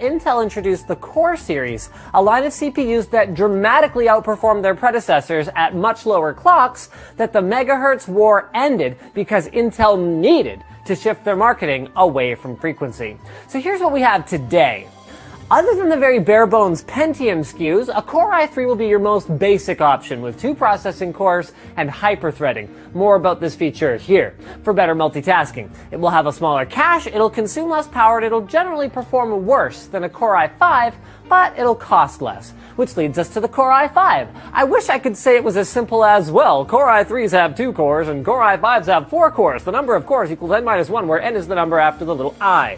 Intel introduced the Core series, a line of CPUs that dramatically outperformed their predecessors at much lower clocks, that the megahertz war ended because Intel needed to shift their marketing away from frequency. So here's what we have today. Other than the very bare-bones Pentium SKUs, a Core i3 will be your most basic option with 2 processing cores and hyper-threading. More about this feature here. For better multitasking, it will have a smaller cache, it'll consume less power, and it'll generally perform worse than a Core i5, but it'll cost less. Which leads us to the Core i5. I wish I could say it was as simple as, well, Core i3s have 2 cores and Core i5s have 4 cores. The number of cores equals n minus 1, where n is the number after the little I.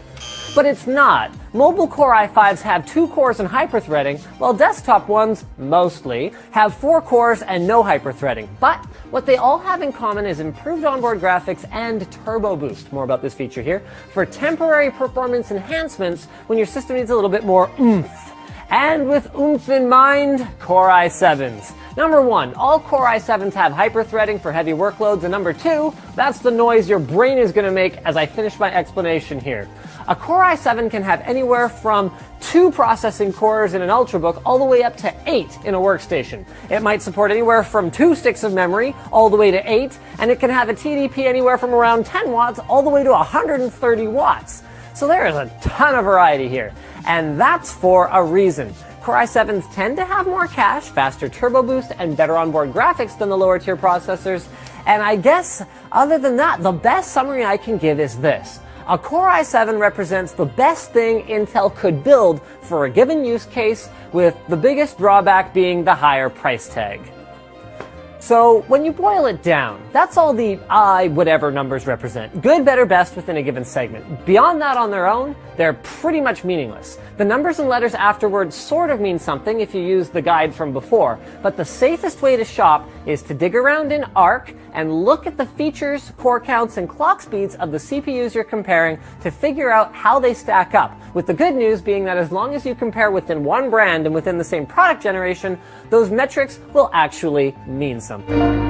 But it's not. Mobile Core i5s have 2 cores and hyperthreading, while desktop ones, mostly, have 4 cores and no hyperthreading. But what they all have in common is improved onboard graphics and turbo boost. More about this feature here. For temporary performance enhancements when your system needs a little bit more oomph. And with oomph in mind, Core i7s. Number 1, all Core i7s have hyperthreading for heavy workloads, and number 2, that's the noise your brain is going to make as I finish my explanation here. A Core i7 can have anywhere from 2 processing cores in an Ultrabook all the way up to 8 in a workstation. It might support anywhere from 2 sticks of memory all the way to 8, and it can have a TDP anywhere from around 10 watts all the way to 130 watts. So there is a ton of variety here, and that's for a reason. Core i7s tend to have more cache, faster turbo boost, and better onboard graphics than the lower tier processors. And I guess, other than that, the best summary I can give is this. A Core i7 represents the best thing Intel could build for a given use case, with the biggest drawback being the higher price tag. So when you boil it down, that's all the whatever numbers represent. Good, better, best within a given segment. Beyond that on their own, they're pretty much meaningless. The numbers and letters afterwards sort of mean something if you use the guide from before, but the safest way to shop is to dig around in ARC and look at the features, core counts, and clock speeds of the CPUs you're comparing to figure out how they stack up. With the good news being that as long as you compare within one brand and within the same product generation, those metrics will actually mean something.